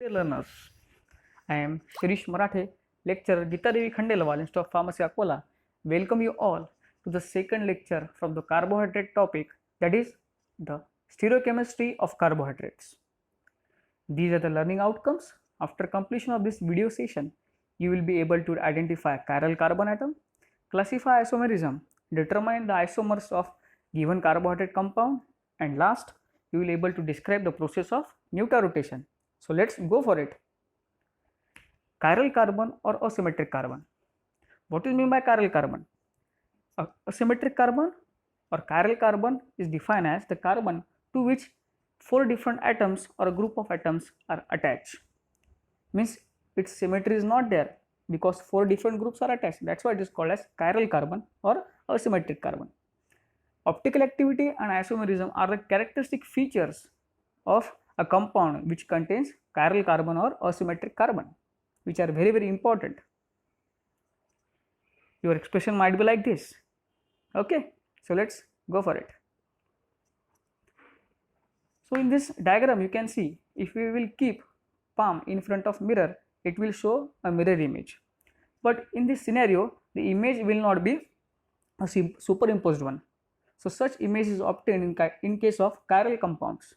Dear learners, I am Shirish Marathe, lecturer Gita Devi Khandelwal, Institute of Pharmacy, Akola. Welcome you all to the second lecture from the carbohydrate topic, that is the stereochemistry of carbohydrates. These are the learning outcomes. After completion of this video session, you will be able to identify chiral carbon atom, classify isomerism, determine the isomers of given carbohydrate compound, and last, you will be able to describe the process of Nuclear rotation. So let's go for it. Chiral carbon or asymmetric carbon. What is meant by chiral carbon? Asymmetric carbon or chiral carbon is defined as the carbon to which 4 different atoms or a group of atoms are attached. Means its symmetry is not there because 4 different groups are attached. That's why it is called as chiral carbon or asymmetric carbon. Optical activity and isomerism are the characteristic features of a compound which contains chiral carbon or asymmetric carbon, which are very important. Your expression might be like this. Okay, so let's go for it. So in this diagram you can see, if we will keep palm in front of mirror, it will show a mirror image. But in this scenario, the image will not be a superimposed one. So such image is obtained in case of chiral compounds.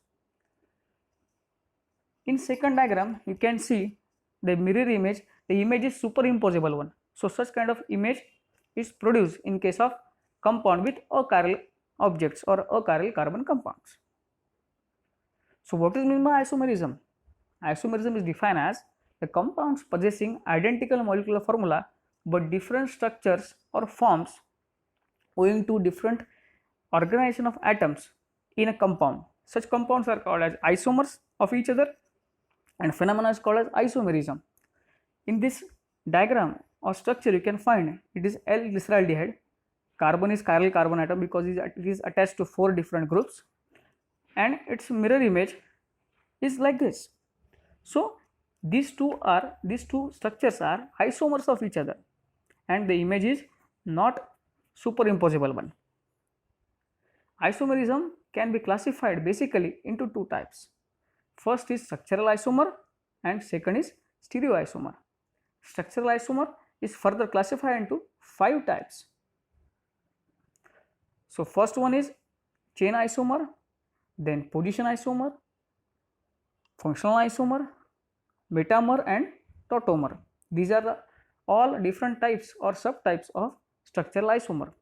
In second diagram, you can see the mirror image, the image is superimposable one. So such kind of image is produced in case of compound with achiral objects or achiral carbon compounds. So what is meant by isomerism? Isomerism is defined as the compounds possessing identical molecular formula but different structures or forms owing to different organization of atoms in a compound. Such compounds are called as isomers of each other, and phenomena is called as isomerism. In this diagram or structure you can find it is L-glyceraldehyde. Carbon is chiral carbon atom because it is attached to 4 different groups, and its mirror image is like this. So these two structures are isomers of each other, and the image is not superimposable one. Isomerism can be classified basically into 2 types. First is structural isomer and second is stereoisomer. Structural isomer is further classified into 5 types. So first one is chain isomer, then position isomer, functional isomer, metamer and tautomer. These are all different types or subtypes of structural isomer.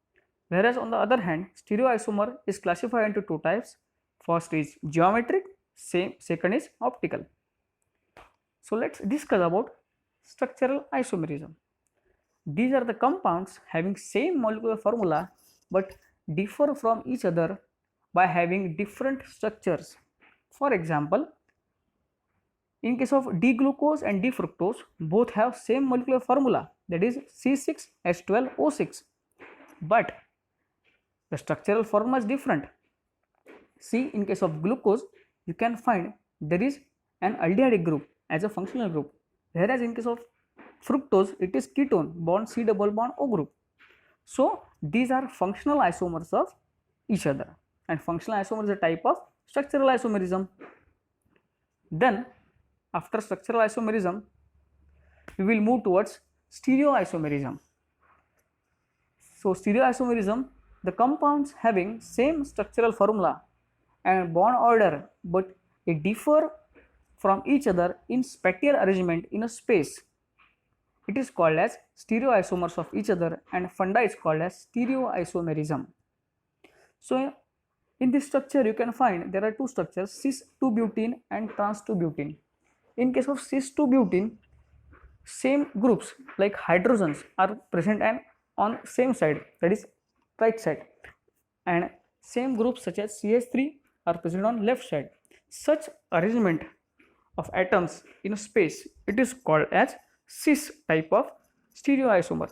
Whereas on the other hand, stereoisomer is classified into 2 types. First is geometric, second is optical. So let's discuss about structural isomerism. These are the compounds having same molecular formula but differ from each other by having different structures. For example, in case of D-glucose and D-fructose, both have same molecular formula, that is C6H12O6, but the structural formula is different. See, in case of glucose, you can find there is an aldehyde group as a functional group, whereas in case of fructose, it is ketone bond C double bond O group. So these are functional isomers of each other, and functional isomer is a type of structural isomerism. Then after structural isomerism, we will move towards stereoisomerism. So stereoisomerism, the compounds having same structural formula and bond order but they differ from each other in spatial arrangement in a space. It is called as stereoisomers of each other, and funda is called as stereoisomerism. So in this structure you can find there are 2 structures, cis-2-butene and trans-2-butene. In case of cis-2-butene, same groups like hydrogens are present and on same side, that is right side, and same groups such as CH3 are present on left side. Such arrangement of atoms in a space, it is called as cis type of stereoisomer.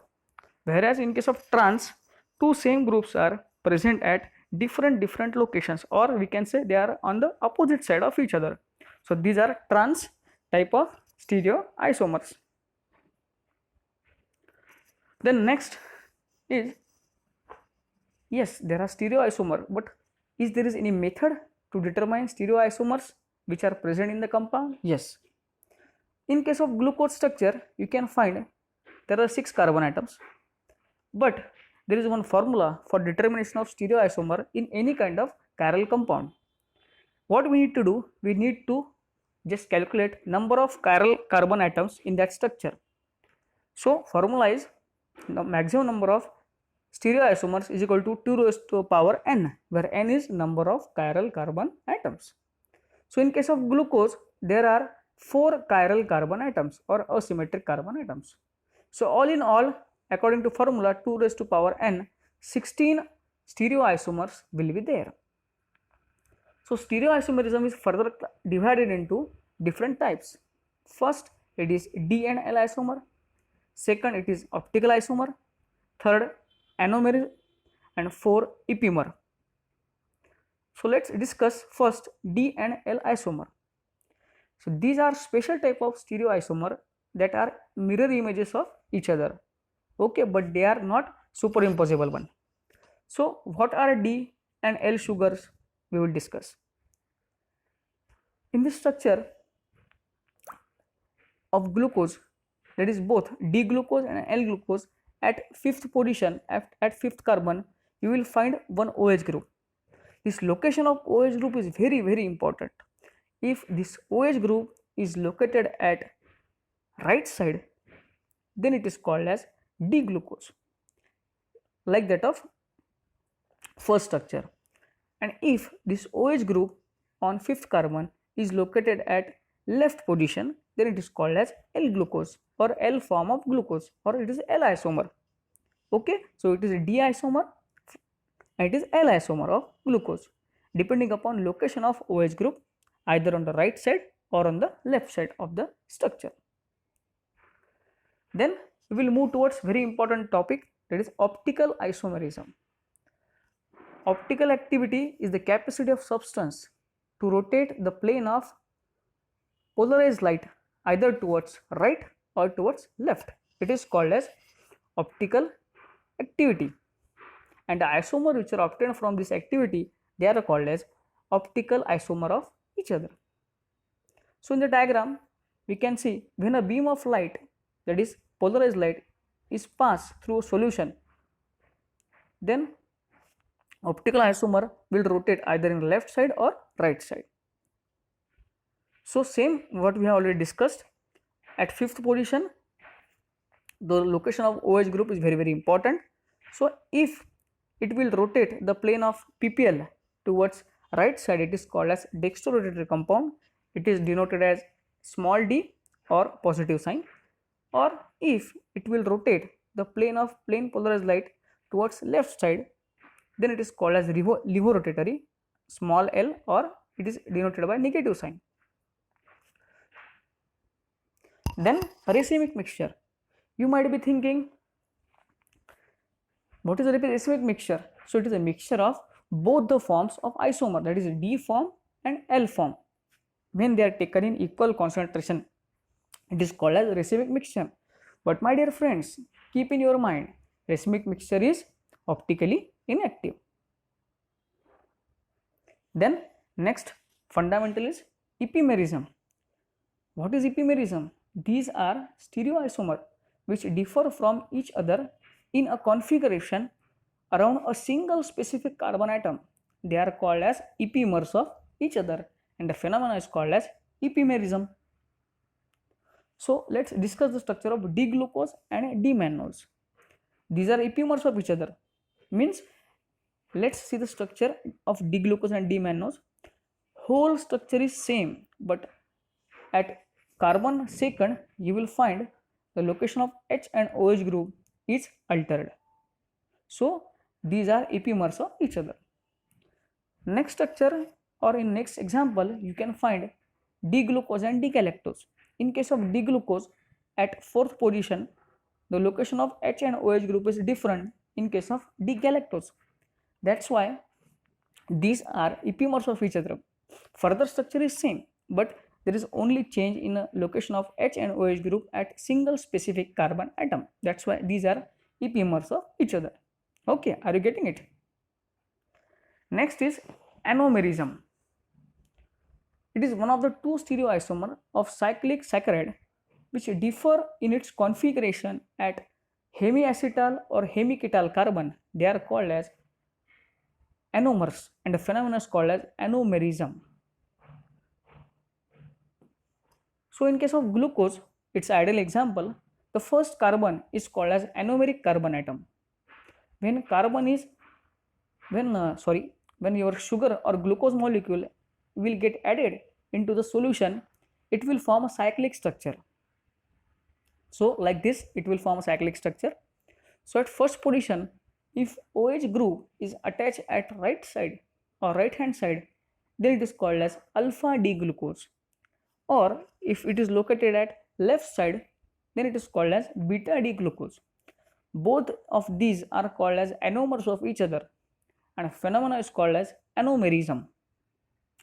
Whereas in case of trans, 2 same groups are present at different locations, or we can say they are on the opposite side of each other. So these are trans type of stereoisomers. Then next is, yes, there are stereoisomer, but is there any method to determine stereoisomers which are present in the compound? Yes. In case of glucose structure, you can find there are 6 carbon atoms, but there is one formula for determination of stereoisomer in any kind of chiral compound. What we need to do, we need to just calculate number of chiral carbon atoms in that structure. So formula is the maximum number of stereoisomers is equal to 2 raised to power n, where n is number of chiral carbon atoms. So in case of glucose, there are 4 chiral carbon atoms or asymmetric carbon atoms. So all in all, according to formula 2 raised to power n, 16 stereoisomers will be there. So stereoisomerism is further divided into different types. First, it is D and L isomer. Second, it is optical isomer. Third, anomer, and 4, epimer. So let's discuss first D and L isomer. So these are special type of stereoisomer that are mirror images of each other. Okay, but they are not superimposable one. So what are D and L sugars? We will discuss. In this structure of glucose, that is both D glucose and L glucose, at 5th position, at 5th carbon, you will find one OH group. This location of OH group is very, very important. If this OH group is located at right side, then it is called as D glucose, like that of first structure. And if this OH group on 5th carbon is located at left position, then it is called as L glucose or L form of glucose, or it is L isomer. Okay, so it is a D isomer and it is L isomer of glucose, depending upon location of OH group, either on the right side or on the left side of the structure. Then we will move towards very important topic, that is optical isomerism. Optical activity is the capacity of substance to rotate the plane of polarized light either towards right or towards left. It is called as optical activity, and the isomer which are obtained from this activity, they are called as optical isomer of each other. So in the diagram we can see when a beam of light, that is polarized light, is passed through a solution, then optical isomer will rotate either in left side or right side. So same what we have already discussed, at 5th position the location of OH group is very, very important. So if it will rotate the plane of PPL towards right side, it is called as dextrorotatory compound. It is denoted as small d or positive sign. Or if it will rotate the plane of plane polarized light towards left side, then it is called as levorotatory, small l, or it is denoted by negative sign. Then racemic mixture. You might be thinking, what is a racemic mixture? So it is a mixture of both the forms of isomer, that is D form and L form. When they are taken in equal concentration, it is called as racemic mixture. But my dear friends, keep in your mind, racemic mixture is optically inactive. Then next fundamental is epimerism. What is epimerism? These are stereoisomer which differ from each other in a configuration around a single specific carbon atom. They are called as epimers of each other, and the phenomenon is called as epimerism. So let's discuss the structure of D-glucose and D-mannose. These are epimers of each other. Means let's see the structure of D-glucose and D-mannose. Whole structure is same, but at carbon second you will find the location of H and OH group is altered. So these are epimers of each other. Next structure, or in next example, you can find D-glucose and D-galactose. In case of D-glucose, at 4th position, the location of H and OH group is different in case of D-galactose. That's why these are epimers of each other. Further structure is same, but there is only change in the location of H and OH group at single specific carbon atom. That's why these are epimers of each other. Okay, are you getting it? Next is anomerism. It is one of the two stereoisomer of cyclic saccharide which differ in its configuration at hemiacetal or hemiketal carbon, they are called as anomers, and the phenomenon is called as anomerism. So in case of glucose, its ideal example, the first carbon is called as anomeric carbon atom. When carbon is when your sugar or glucose molecule will get added into the solution, it will form a cyclic structure. So like this, it will form a cyclic structure. So at first position, if OH group is attached at right side or right hand side, then it is called as alpha D glucose, or if it is located at left side, then it is called as beta D glucose. Both of these are called as anomers of each other, and a phenomena is called as anomerism.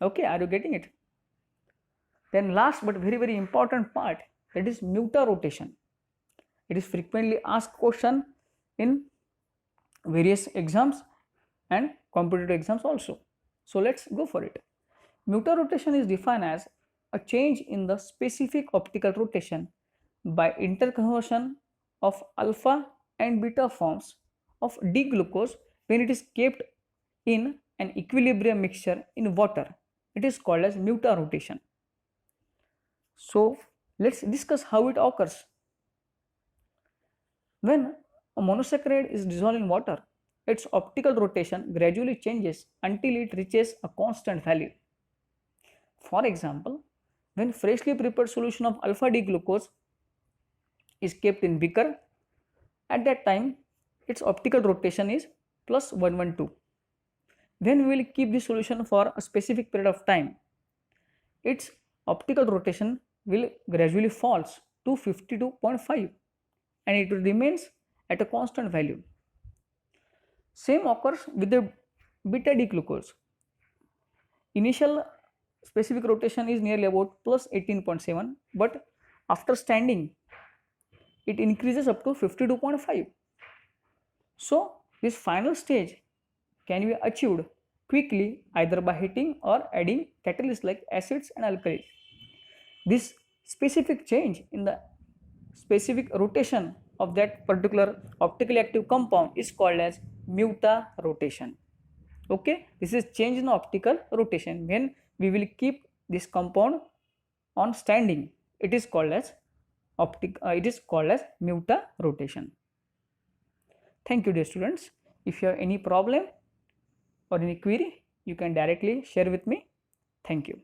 Okay, are you getting it? Then last but very important part, that is mutarotation. It is frequently asked question in various exams and competitive exams also. So let's go for it. Mutarotation is defined as a change in the specific optical rotation by interconversion of alpha and beta forms of D-glucose when it is kept in an equilibrium mixture in water. It is called as mutarotation. So let's discuss how it occurs. When a monosaccharide is dissolved in water, its optical rotation gradually changes until it reaches a constant value. For example, when freshly prepared solution of alpha D glucose is kept in beaker, at that time its optical rotation is plus 112. When we will keep the solution for a specific period of time, its optical rotation will gradually falls to 52.5 and it remains at a constant value. Same occurs with the beta D glucose. Initial specific rotation is nearly about plus 18.7, but after standing it increases up to 52.5. So this final stage can be achieved quickly either by heating or adding catalysts like acids and alkalis. This specific change in the specific rotation of that particular optically active compound is called as mutarotation. Okay, this is change in optical rotation. When we will keep this compound on standing, it is called as mutarotation. Thank you, dear students. If you have any problem or any query, you can directly share with me. Thank you.